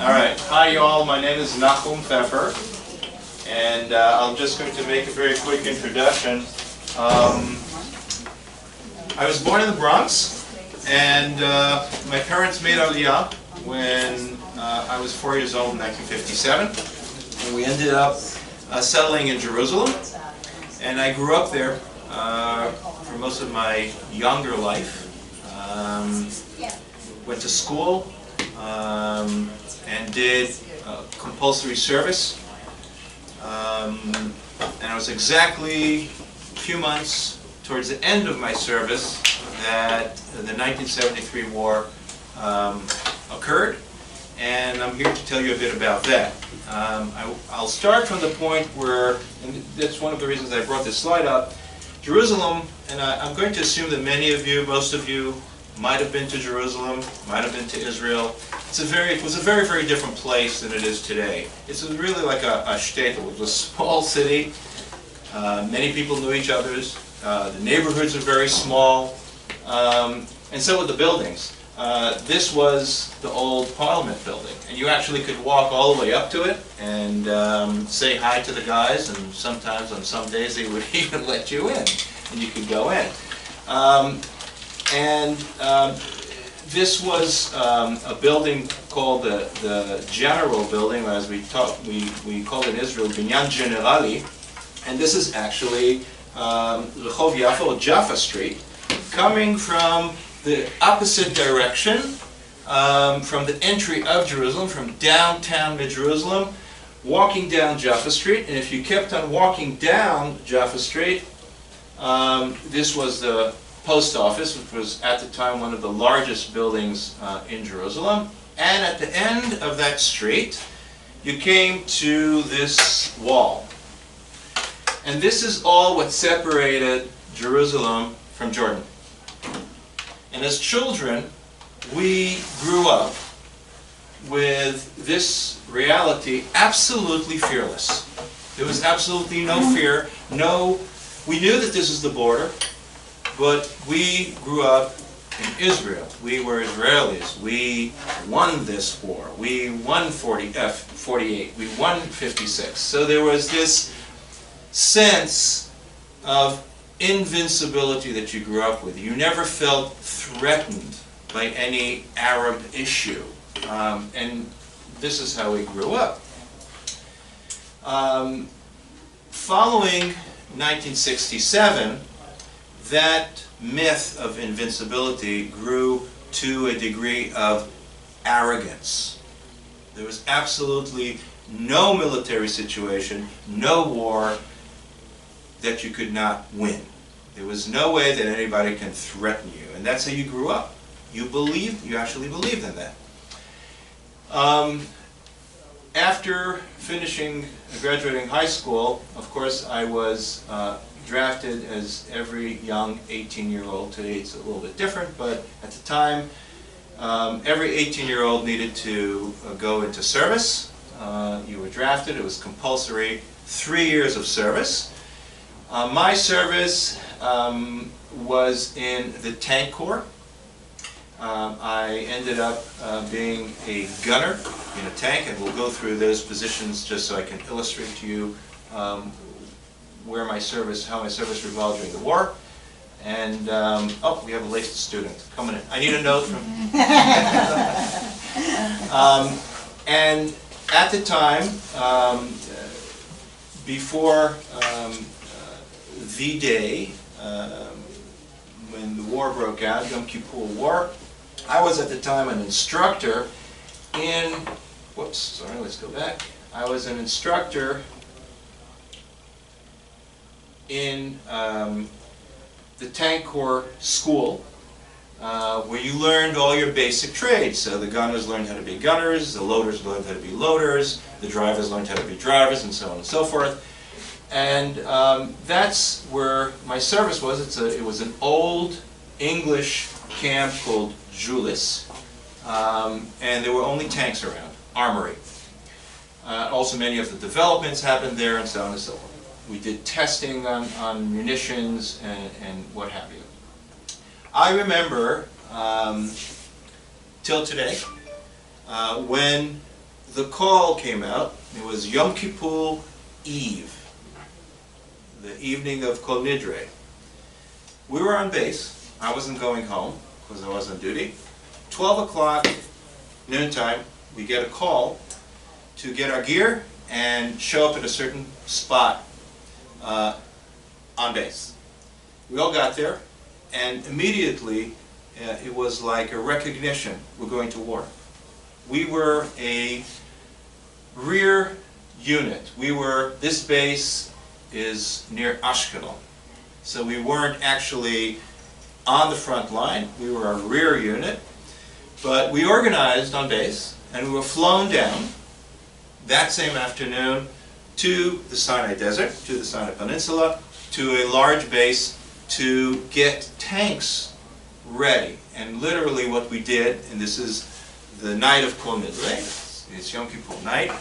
All right. Hi, you all. My name is Nachum Pfeffer, and I'm just going to make a very quick introduction. I was born in the Bronx, and my parents made Liya when I was 4 years old in 1957, and we ended up settling in Jerusalem, and I grew up there for most of my younger life. Went to school and did compulsory service, and I was exactly a few months towards the end of my service that the 1973 war occurred, and I'm here to tell you a bit about that. I'll start from the point where, and that's one of the reasons I brought this slide up, Jerusalem, and I'm going to assume that many of you, most of you, might have been to Jerusalem, might have been to Israel. It was a very, very different place than it is today. It's really like a shtetl. It was a small city. Many people knew each other. The neighborhoods are very small, and so were the buildings. This was the old Parliament building, and you actually could walk all the way up to it and say hi to the guys, and sometimes on some days they would even let you in, and you could go in. This was a building called the General Building, or as we call it in Israel, Binyan Generali, and this is actually Rehov Yaffa, or Jaffa Street, coming from the opposite direction from the entry of Jerusalem, from downtown mid-Jerusalem, walking down Jaffa Street, and if you kept on walking down Jaffa Street, this was the post office, which was at the time one of the largest buildings in Jerusalem, and at the end of that street you came to this wall. And this is all what separated Jerusalem from Jordan. And as children, we grew up with this reality absolutely fearless. There was absolutely no fear, we knew that this is the border, but we grew up in Israel. We were Israelis. We won this war. We won 48. We won 56. So there was this sense of invincibility that you grew up with. You never felt threatened by any Arab issue. And this is how we grew up. Following 1967, that myth of invincibility grew to a degree of arrogance. There was absolutely no military situation, no war that you could not win. There was no way that anybody can threaten you, and that's how you grew up. You actually believed in that. After graduating high school, of course, I was drafted as every young 18-year-old. Today it's a little bit different, but at the time, every 18-year-old needed to go into service. You were drafted. It was compulsory, 3 years of service. My service was in the tank corps. I ended up being a gunner in a tank, and we'll go through those positions just so I can illustrate to you how my service revolved during the war. And oh, we have a late student coming in. I need a note from. And at the time, before the day when the war broke out, Yom Kippur War, I was at the time an instructor in. Whoops, sorry. Let's go back. I was an instructor in the tank corps school, where you learned all your basic trades. So the gunners learned how to be gunners, the loaders learned how to be loaders, the drivers learned how to be drivers, and so on and so forth. And that's where my service was. It was an old English camp called Julis, and there were only tanks around, armory. Also many of the developments happened there, and so on and so forth. We did testing on munitions and what have you. I remember, till today, when the call came out. It was Yom Kippur Eve, the evening of Kol Nidre. We were on base. I wasn't going home because I was on duty. 12 o'clock, noontime, we get a call to get our gear and show up at a certain spot on base. We all got there, and immediately it was like a recognition: we're going to war. We were a rear unit. This base is near Ashkelon, so we weren't actually on the front line. We were a rear unit, but we organized on base, and we were flown down that same afternoon to the Sinai Desert, to the Sinai Peninsula, to a large base to get tanks ready. And literally what we did, and this is the night of Kol Nidre, it's Yom Kippur night,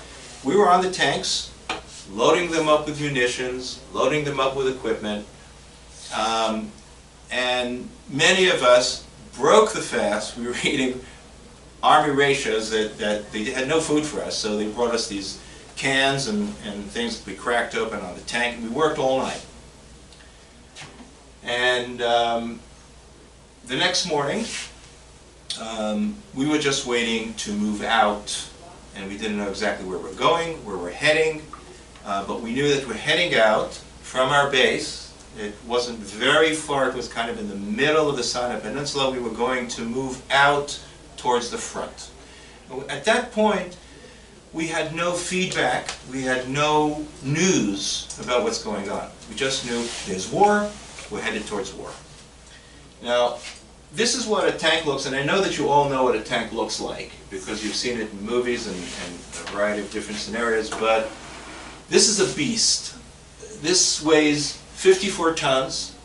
we were on the tanks, loading them up with munitions, loading them up with equipment, and many of us broke the fast. We were eating army ratios that they had no food for us, so they brought us these cans and things that we cracked open on the tank, and we worked all night. And the next morning, we were just waiting to move out, and we didn't know exactly where we're going, where we're heading, but we knew that we're heading out from our base. It wasn't very far, it was kind of in the middle of the Sinai Peninsula. We were going to move out towards the front. At that point, we had no feedback, we had no news about what's going on. We just knew there's war, we're headed towards war. Now, this is what a tank looks, and I know that you all know what a tank looks like because you've seen it in movies and a variety of different scenarios, but this is a beast. This weighs 54 tons,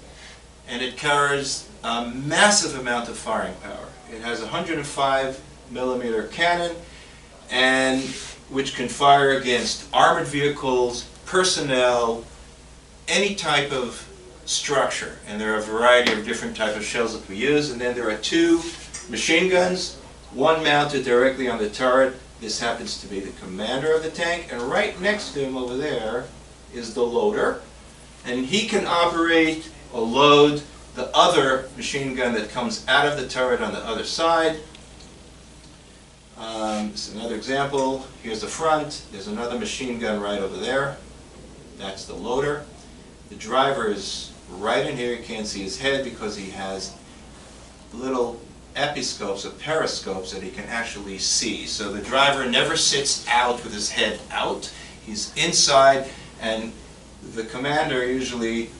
and it carries a massive amount of firing power. It has a 105 millimeter cannon, and which can fire against armored vehicles, personnel, any type of structure. And there are a variety of different types of shells that we use. And then there are two machine guns, one mounted directly on the turret. This happens to be the commander of the tank, and right next to him over there is the loader, and he can operate or load the other machine gun that comes out of the turret on the other side. This is another example. Here's the front. There's another machine gun right over there. That's the loader. The driver is right in here. You can't see his head because he has little episcopes or periscopes that he can actually see. So the driver never sits out with his head out. He's inside, and the commander usually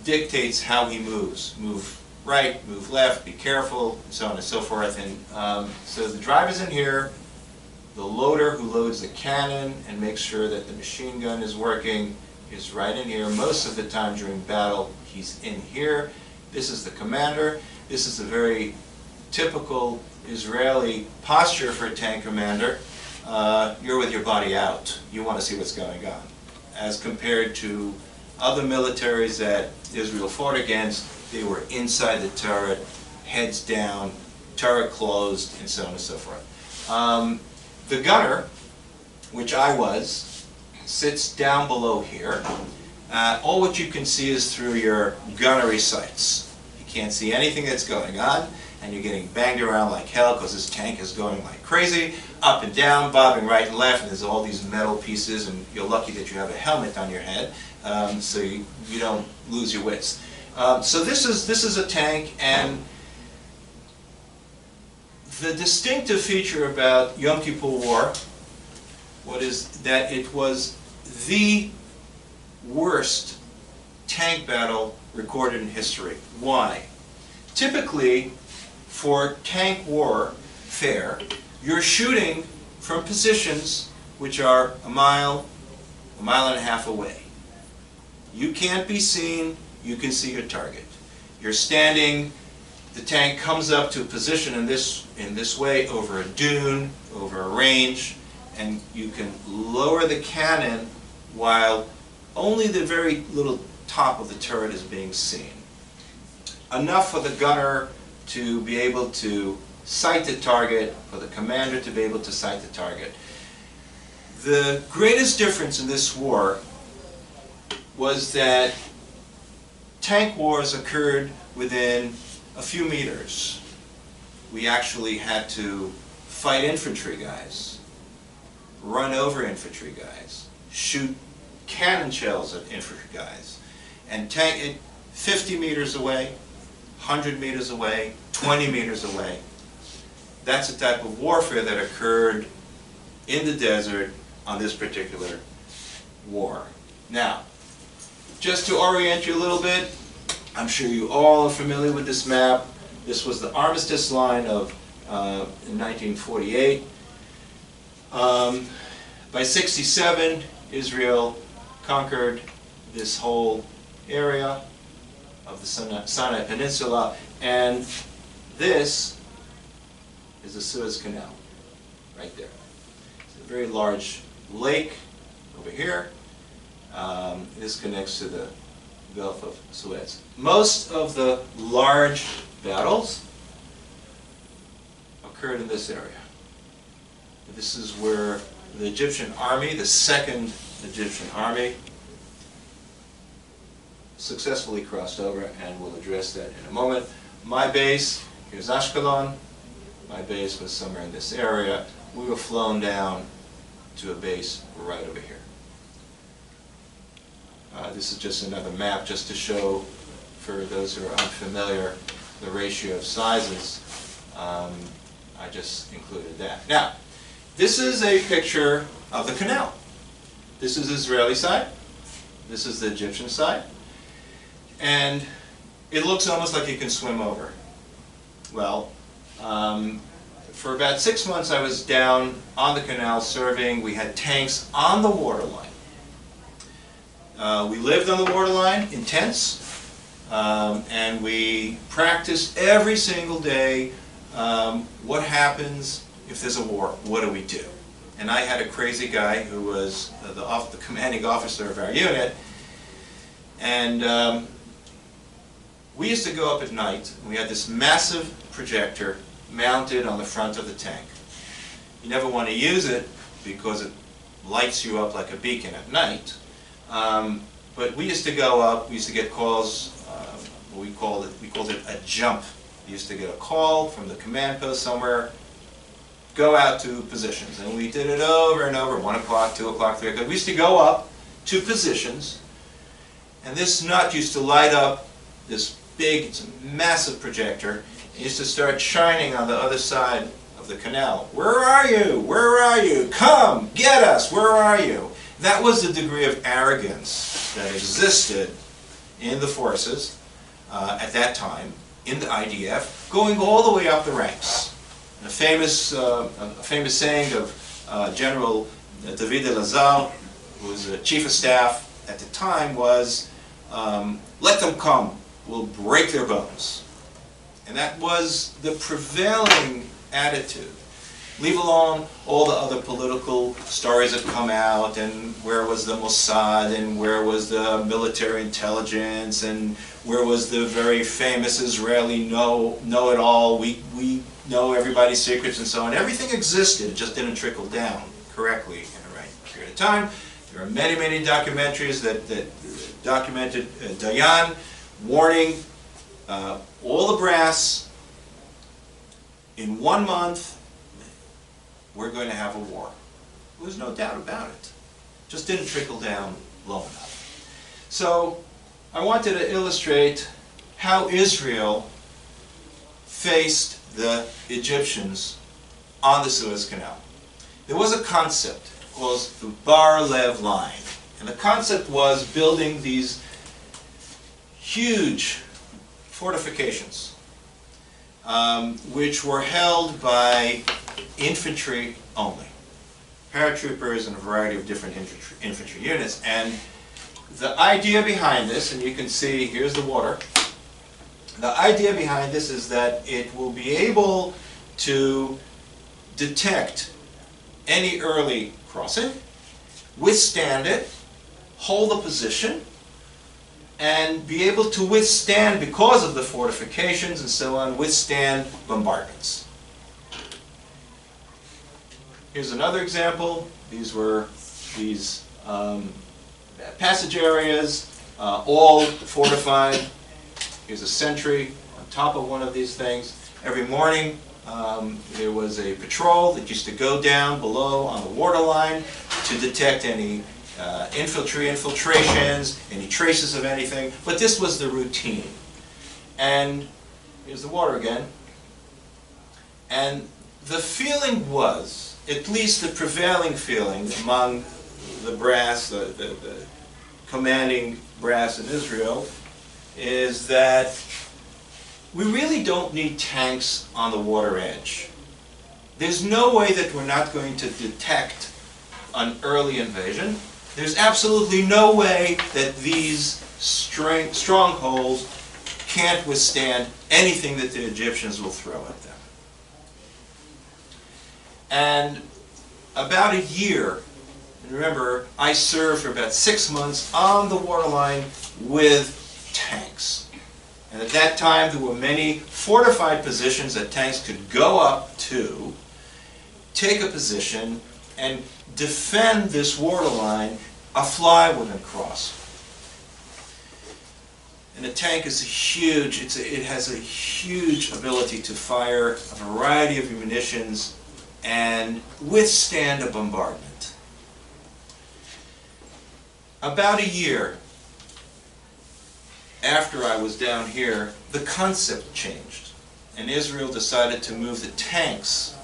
dictates how he moves. Move right, move left, be careful, and so on and so forth. And so the driver's in here, the loader who loads the cannon and makes sure that the machine gun is working is right in here. Most of the time during battle, he's in here. This is the commander. This is a very typical Israeli posture for a tank commander. You're with your body out. You want to see what's going on. As compared to other militaries that Israel fought against, they were inside the turret, heads down, turret closed, and so on and so forth. The gunner, which I was, sits down below here. All what you can see is through your gunnery sights. You can't see anything that's going on, and you're getting banged around like hell because this tank is going like crazy, up and down, bobbing right and left, and there's all these metal pieces, and you're lucky that you have a helmet on your head, so you don't lose your wits. So this is a tank, and the distinctive feature about Yom Kippur War is that it was the worst tank battle recorded in history. Why? Typically, for tank warfare, you're shooting from positions which are a mile and a half away. You can't be seen, you can see your target. You're standing, the tank comes up to a position in this way over a dune, over a range, and you can lower the cannon while only the very little top of the turret is being seen. Enough for the gunner to be able to sight the target, for the commander to be able to sight the target. The greatest difference in this war was that tank wars occurred within a few meters. We actually had to fight infantry guys, run over infantry guys, shoot cannon shells at infantry guys, and tank it 50 meters away, 100 meters away, 20 meters away. That's the type of warfare that occurred in the desert on this particular war. Now, just to orient you a little bit, I'm sure you all are familiar with this map. This was the armistice line of in 1948. By 67, Israel conquered this whole area of the Sinai Peninsula, and this is the Suez Canal, right there. It's a very large lake over here. This connects to the Gulf of Suez. Most of the large battles occurred in this area. This is where the Egyptian army, the second Egyptian army, successfully crossed over, and we'll address that in a moment. My base, here's Ashkelon. My base was somewhere in this area. We were flown down to a base right over here. This is just another map just to show, for those who are unfamiliar, the ratio of sizes. I just included that. Now, this is a picture of the canal. This is the Israeli side. This is the Egyptian side. And it looks almost like you can swim over. Well, for about 6 months I was down on the canal serving. We had tanks on the waterline. We lived on the waterline in tents, and we practiced every single day. What happens if there's a war? What do we do? And I had a crazy guy who was the commanding officer of our unit, and we used to go up at night. We had this massive projector mounted on the front of the tank. You never want to use it because it lights you up like a beacon at night. But we used to go up. We used to get calls. We called it a jump. We used to get a call from the command post somewhere. Go out to positions, and we did it over and over. 1 o'clock, 2 o'clock, 3 o'clock. We used to go up to positions, and this nut used to light up this big, it's a massive projector. It used to start shining on the other side of the canal. Where are you? Where are you? Come, get us. Where are you? That was the degree of arrogance that existed in the forces at that time, in the IDF, going all the way up the ranks. And a famous saying of General David Elazar, who was the chief of staff at the time, was, "Let them come, we'll break their bones." And that was the prevailing attitude. Leave alone all the other political stories that come out, and where was the Mossad, and where was the military intelligence, and where was the very famous Israeli know-it-all, we know everybody's secrets and so on. Everything existed, it just didn't trickle down correctly in the right period of time. There are many, many documentaries that documented Dayan warning all the brass, in 1 month, we're going to have a war. There was no doubt about it. Just didn't trickle down low enough. So I wanted to illustrate how Israel faced the Egyptians on the Suez Canal. There was a concept called the Bar-Lev line. And the concept was building these huge fortifications, which were held by infantry only, paratroopers and a variety of different infantry units. And the idea behind this, and you can see here's the water, the idea behind this is that it will be able to detect any early crossing, withstand it, hold a position, and be able to withstand, because of the fortifications and so on, withstand bombardments. Here's another example. These were these passage areas, all fortified. Here's a sentry on top of one of these things. Every morning there was a patrol that used to go down below on the waterline to detect any infiltrations, any traces of anything. But this was the routine. And here's the water again. And the feeling was, at least the prevailing feeling among the brass, the commanding brass in Israel, is that we really don't need tanks on the water edge. There's no way that we're not going to detect an early invasion. There's absolutely no way that these strongholds can't withstand anything that the Egyptians will throw at them. And about a year, and remember, I served for about 6 months on the waterline with tanks. And at that time, there were many fortified positions that tanks could go up to, take a position, and defend this waterline a fly wouldn't cross. And a tank is huge. It has a huge ability to fire a variety of munitions and withstand a bombardment. About a year after I was down here, the concept changed. And Israel decided to move the tanks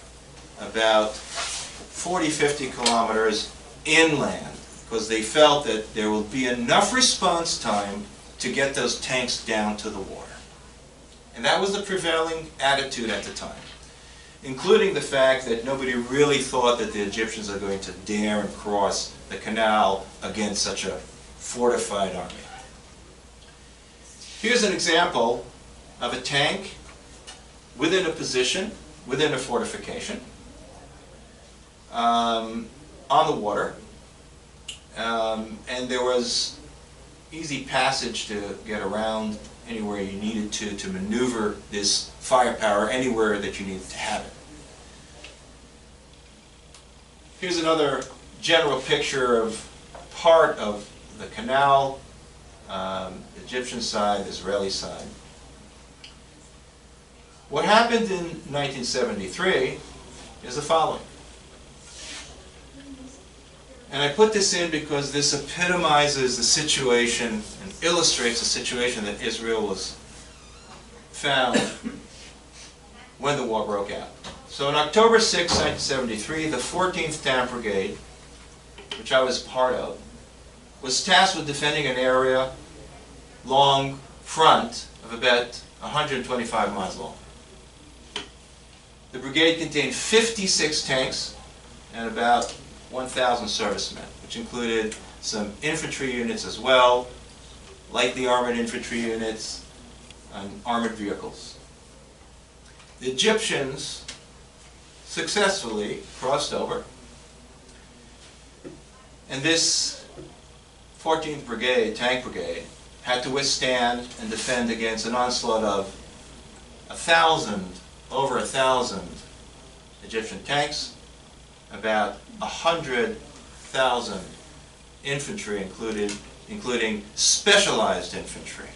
about 40, 50 kilometers inland because they felt that there would be enough response time to get those tanks down to the water. And that was the prevailing attitude at the time, including the fact that nobody really thought that the Egyptians are going to dare and cross the canal against such a fortified army. Here's an example of a tank within a position, within a fortification, on the water. And there was easy passage to get around anywhere you needed to maneuver this firepower anywhere that you needed to have it. Here's another general picture of part of the canal, Egyptian side, Israeli side. What happened in 1973 is the following. And I put this in because this epitomizes the situation and illustrates the situation that Israel was found when the war broke out. So on October 6, 1973, the 14th Tank Brigade, which I was part of, was tasked with defending an area long front of about 125 miles long. The brigade contained 56 tanks and about 1,000 servicemen, which included some infantry units as well, lightly armored infantry units, and armored vehicles. The Egyptians successfully crossed over, and this 14th Brigade, Tank Brigade, had to withstand and defend against an onslaught of over 1,000 Egyptian tanks, about 100,000 infantry, including specialized infantry,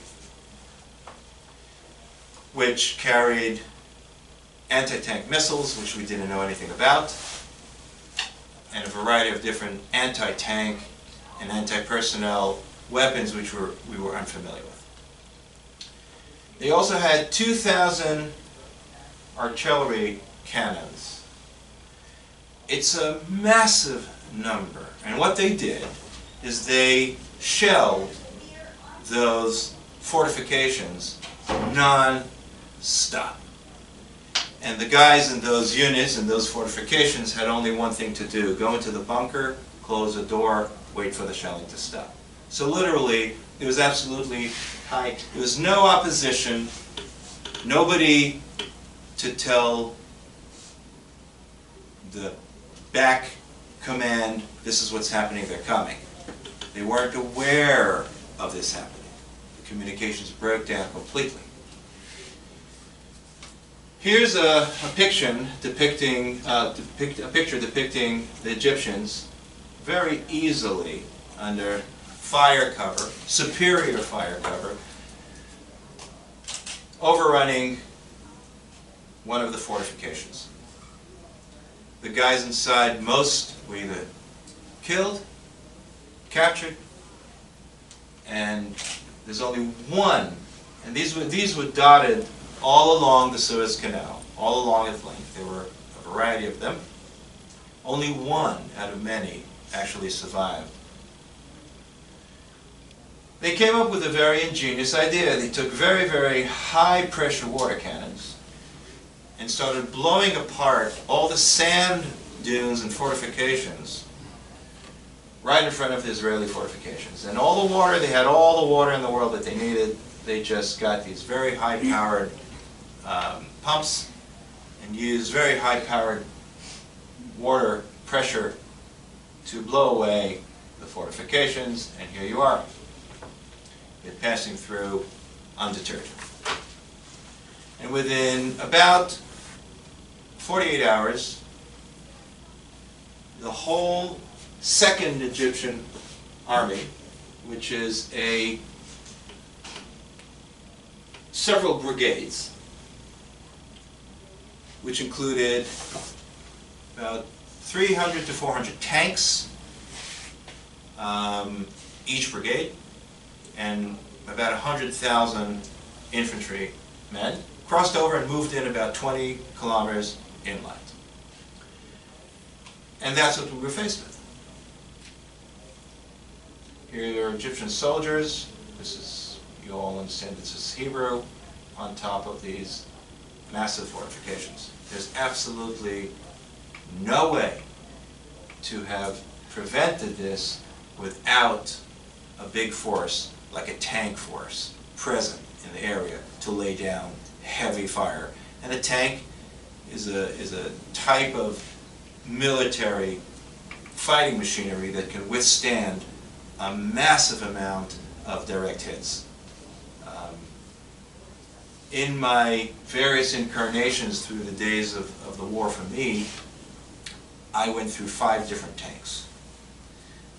which carried anti-tank missiles, which we didn't know anything about, and a variety of different anti-tank and anti-personnel weapons which we were unfamiliar with. They also had 2,000 artillery cannons. It's a massive number, and what they did is they shelled those fortifications non-stop. And the guys in those units and those fortifications had only one thing to do: go into the bunker, close the door, wait for the shelling to stop. So literally, it was absolutely high. There was no opposition, nobody to tell the back command, this is what's happening, they're coming. They weren't aware of this happening. The communications broke down completely. Here's a picture depicting the Egyptians very easily under fire cover, superior fire cover, overrunning one of the fortifications. The guys inside, most were either killed, captured, and there's only one, and these were dotted all along the Suez Canal, all along its length. There were a variety of them. Only one out of many actually survived. They came up with a very ingenious idea. They took very, very high pressure water cannons and started blowing apart all the sand dunes and fortifications right in front of the Israeli fortifications. And all the water, they had all the water in the world that they needed. They just got these very high-powered pumps and used very high-powered water pressure to blow away the fortifications, and here you are. You're passing through undeterred. And within about 48 hours, the whole Second Egyptian Army, which is several brigades, which included about 300 to 400 tanks, each brigade, and about 100,000 infantry men, crossed over and moved in about 20 kilometers inland. And that's what we were faced with. Here are Egyptian soldiers. This is, you all understand this is Hebrew, on top of these massive fortifications. There's absolutely no way to have prevented this without a big force, like a tank force, present in the area to lay down heavy fire. And a tank is a type of military fighting machinery that can withstand a massive amount of direct hits. In my various incarnations through the days of the war for me, I went through 5 different tanks.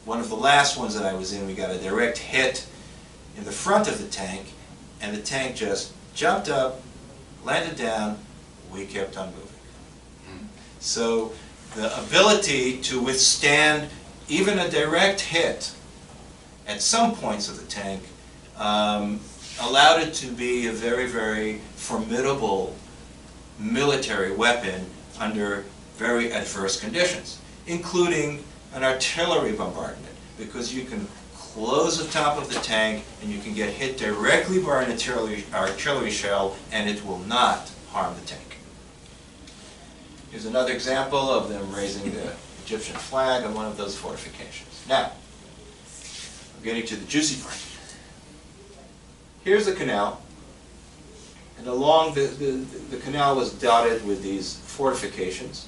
One of the last ones that I was in, we got a direct hit in the front of the tank, and the tank just jumped up, landed down, we kept on moving. So the ability to withstand even a direct hit at some points of the tank allowed it to be a very, very formidable military weapon under very adverse conditions, including an artillery bombardment, because you can close the top of the tank and you can get hit directly by an artillery shell and it will not harm the tank. Here's another example of them raising the Egyptian flag on one of those fortifications. Now, I'm getting to the juicy part. Here's the canal, and along the canal was dotted with these fortifications.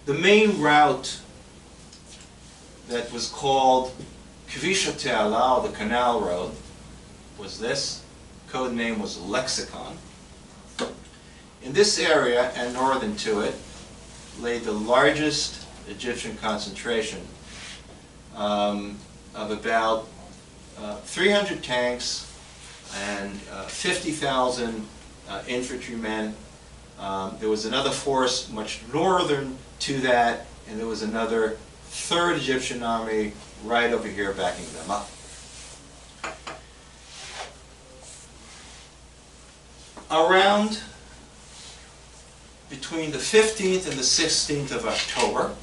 The main route that was called Kvisha Te'ala, the Canal Road, was this. Code name was Lexicon. In this area and northern to it lay the largest Egyptian concentration of about 300 tanks and 50,000 infantrymen. There was another force much northern to that, and there was another 3rd Egyptian army right over here backing them up. Around between the 15th and the 16th of October,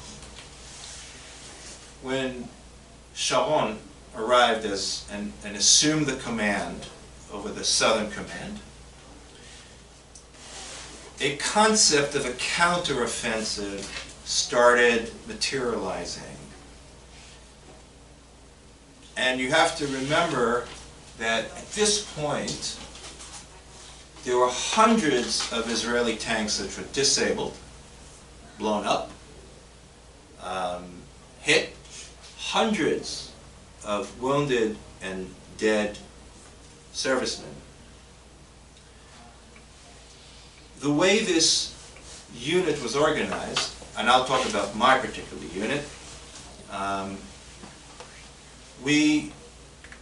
when Sharon arrived and assumed the command over the Southern Command, a concept of a counteroffensive started materializing. And you have to remember that at this point, there were hundreds of Israeli tanks that were disabled, blown up, hit, hundreds of wounded and dead servicemen. the way this unit was organized, and I'll talk about my particular unit,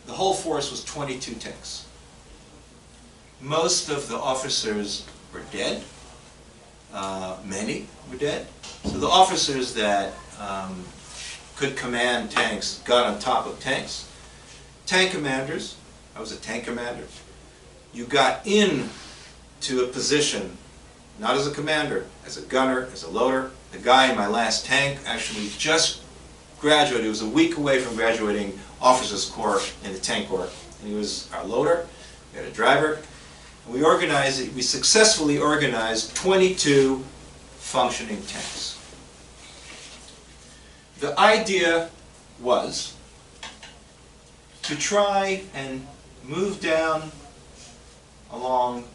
the whole force was 22 tanks. Most of the officers were dead. Many were dead. So the officers that could command tanks got on top of tanks. Tank commanders, I was a tank commander. You got in to a position, not as a commander, as a gunner, as a loader. The guy in my last tank actually just graduated. He was a week away from graduating officers' corps in the tank corps. And he was our loader. We had a driver. And we successfully organized 22 functioning tanks. The idea was to try and move down along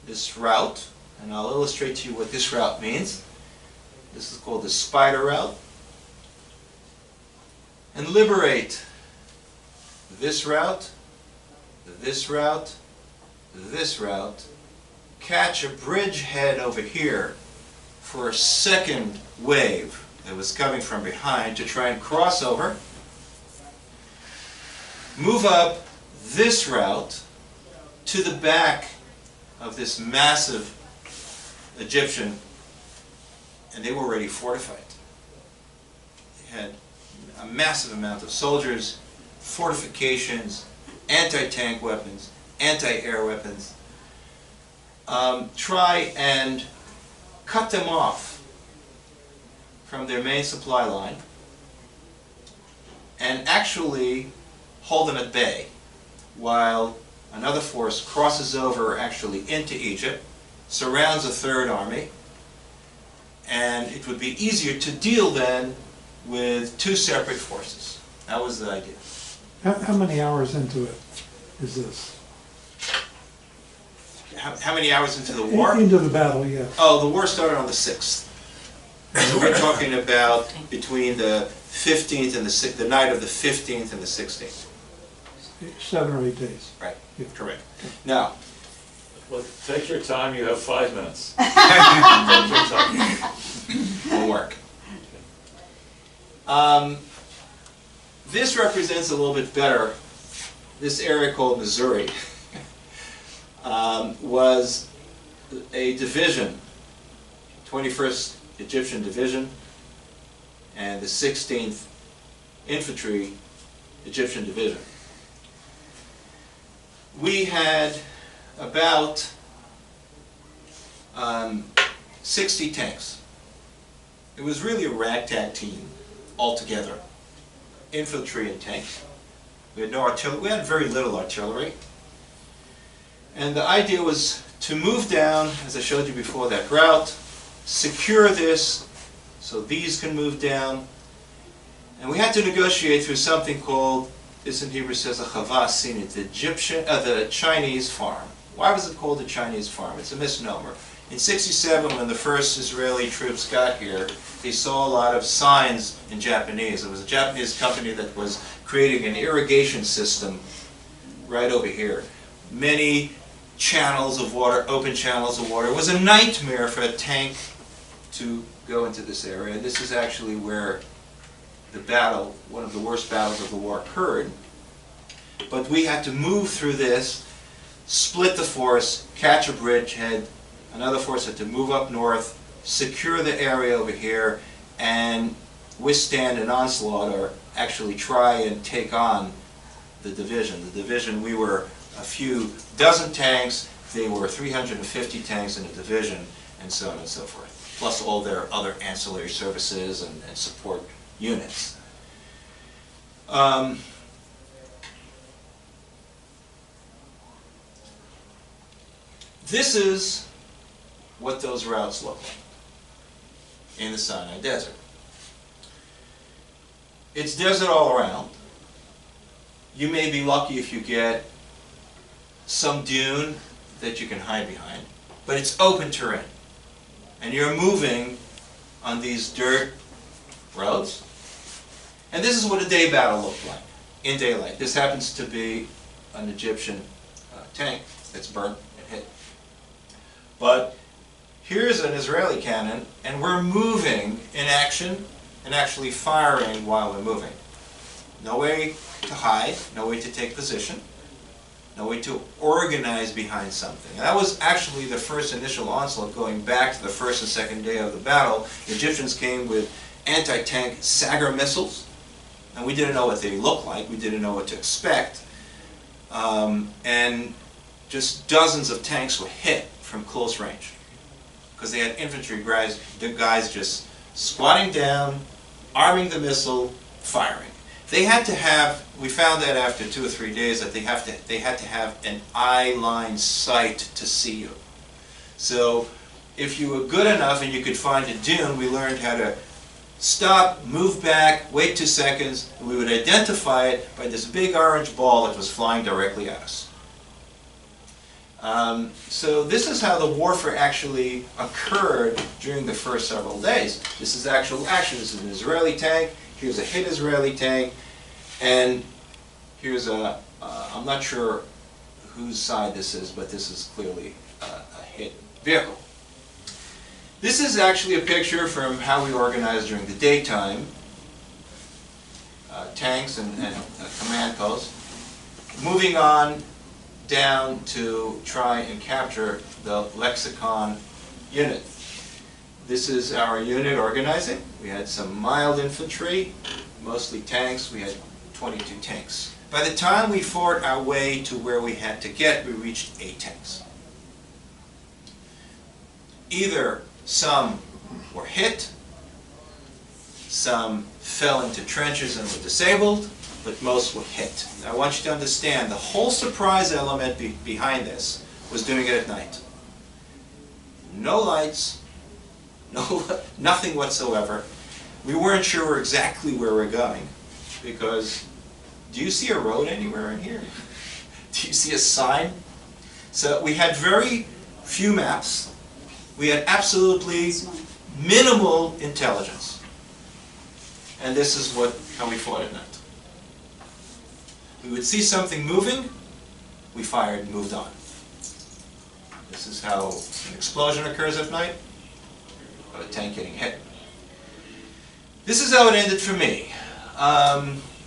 this route, and I'll illustrate to you what this route means. This is called the spider route. And liberate this route, this route, this route, catch a bridgehead over here for a second wave that was coming from behind to try and cross over, move up this route to the back of this massive Egyptian, and they were already fortified. They had a massive amount of soldiers, fortifications, anti-tank weapons, anti-air weapons. Try and cut them off from their main supply line and actually hold them at bay while another force crosses over actually into Egypt, surrounds a third army, and it would be easier to deal then with two separate forces. That was the idea. How many hours into it is this? How many hours into the war? Into the battle, yeah. Oh, the war started on the 6th. So we're talking about between the 15th and the night of the 15th and the 16th. 7 or 8 days. Right, Yeah. correct. Now, Well, take your time, you have 5 minutes. Take your time. will work. This represents a little bit better. This area called Missouri was a division, 21st Egyptian Division and the 16th Infantry Egyptian Division. We had about 60 tanks. It was really a ragtag team altogether, infantry and tanks. We had no artillery. We had very little artillery. And the idea was to move down, as I showed you before, that route, secure this so these can move down. And we had to negotiate through something called, this in Hebrew says a chavas sinit, the Chinese farm. Why was it called the Chinese farm? It's a misnomer. In '67, when the first Israeli troops got here, they saw a lot of signs in Japanese. It was a Japanese company that was creating an irrigation system right over here. Many channels of water, open channels of water. It was a nightmare for a tank to go into this area. And this is actually where the battle, one of the worst battles of the war, occurred. But we had to move through this, split the force, catch a bridgehead. Another force had to move up north, secure the area over here, and withstand an onslaught, or actually try and take on the division. The division, we were a few dozen tanks, they were 350 tanks in a division, and so on and so forth, plus all their other ancillary services and support units. This is what those routes look like in the Sinai Desert. It's desert all around. You may be lucky if you get some dune that you can hide behind, but it's open terrain. And you're moving on these dirt roads. And this is what a day battle looked like in daylight. This happens to be an Egyptian tank that's burnt and hit. But here's an Israeli cannon, and we're moving in action and actually firing while we're moving. No way to hide, no way to take position, no way to organize behind something. And that was actually the first initial onslaught, going back to the first and second day of the battle. The Egyptians came with anti-tank Sagar missiles, and we didn't know what they looked like, we didn't know what to expect. And just dozens of tanks were hit from close range, because they had infantry guys, the guys just squatting down, arming the missile, firing. They had to have, we found that after 2 or 3 days, that they had to have an eye-line sight to see you. So if you were good enough and you could find a dune, we learned how to stop, move back, wait 2 seconds, and we would identify it by this big orange ball that was flying directly at us. So this is how the warfare actually occurred during the first several days. This is actual action. This is an Israeli tank. Here's a hit Israeli tank. And here's a, I'm not sure whose side this is, but this is clearly a hit vehicle. This is actually a picture from how we organized during the daytime. Tanks and command posts. Moving on down to try and capture the lexicon unit. This is our unit organizing. We had some mild infantry, mostly tanks. We had 22 tanks. By the time we fought our way to where we had to get, we reached 8 tanks. Either some were hit, some fell into trenches and were disabled, but most were hit. Now, I want you to understand, the whole surprise element behind this was doing it at night. No lights, nothing whatsoever. We weren't sure exactly where we're going, because do you see a road anywhere in here? Do you see a sign? So we had very few maps. We had absolutely minimal intelligence. And this is how we fought at night. We would see something moving, we fired and moved on. This is how an explosion occurs at night, or a tank getting hit. This is how it ended for me.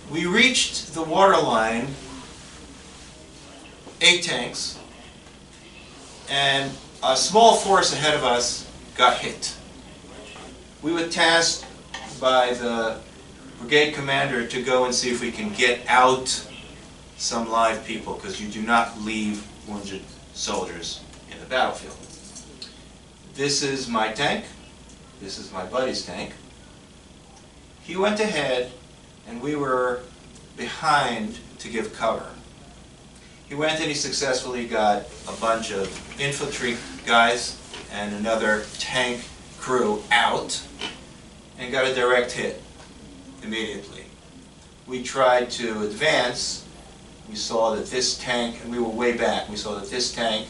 We reached the waterline, 8 tanks, and a small force ahead of us got hit. We were tasked by the brigade commander to go and see if we can get out some live people, because you do not leave wounded soldiers in the battlefield. This is my tank. This is my buddy's tank. He went ahead and we were behind to give cover. He went and he successfully got a bunch of infantry guys and another tank crew out and got a direct hit immediately. We tried to advance. We saw that this tank, and we were way back, we saw that this tank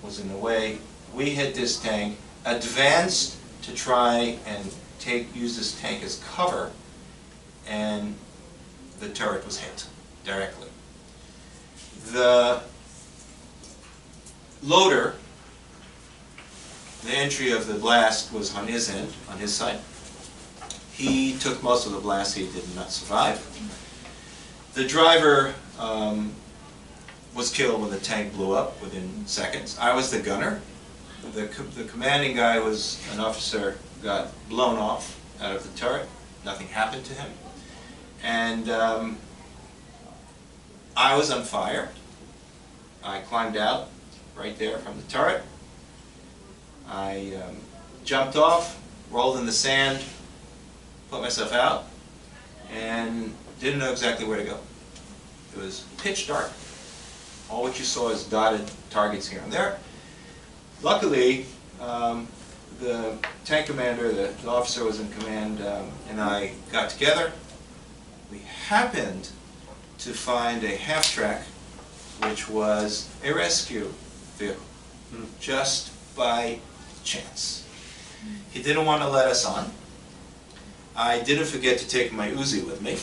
was in the way. We hit this tank, advanced to try and use this tank as cover, and the turret was hit directly. The loader, the entry of the blast was on his end, on his side. He took most of the blast. He did not survive. The driver was killed when the tank blew up within seconds. I was the gunner. The commanding guy was an officer, got blown off out of the turret. Nothing happened to him. And I was on fire. I climbed out right there from the turret. I jumped off, rolled in the sand, put myself out, and didn't know exactly where to go. It was pitch dark. All what you saw is dotted targets here and there. Luckily, the tank commander, the officer was in command, and I got together. We happened to find a half-track, which was a rescue vehicle, just by chance. He didn't want to let us on. I didn't forget to take my Uzi with me.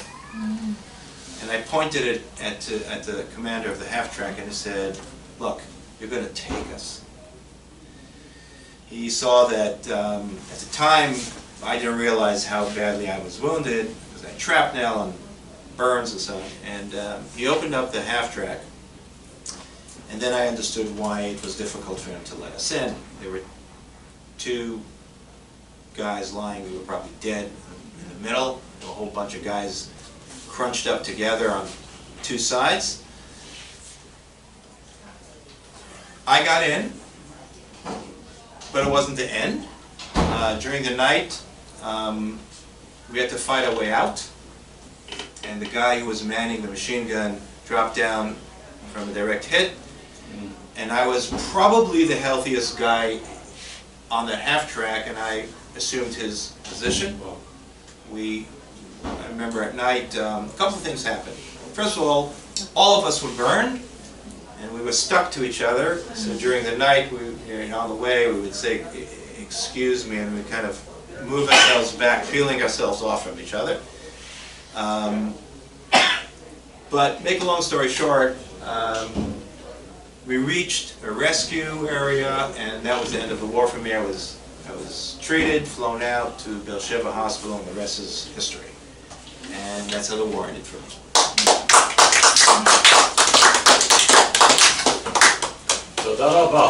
And I pointed it at the commander of the half-track and I said, "Look, you're going to take us." he saw that at the time I didn't realize how badly I was wounded, because I had shrapnel and burns and so on. And he opened up the half track, and then I understood why it was difficult for him to let us in. There were two guys lying who were probably dead in the middle, a whole bunch of guys crunched up together on two sides. I got in, but it wasn't the end. During the night, we had to fight our way out, and the guy who was manning the machine gun dropped down from a direct hit, and I was probably the healthiest guy on that half track, and I assumed his position. I remember at night, a couple of things happened. First of all of us were burned, and we were stuck to each other. So during the night, on the way, we would say, "Excuse me," and we kind of move ourselves back, peeling ourselves off from each other. But make a long story short, we reached a rescue area, and that was the end of the war for me. I was treated, flown out to Beersheba Hospital, and the rest is history. And that's how the war ended for me. תודה רבה.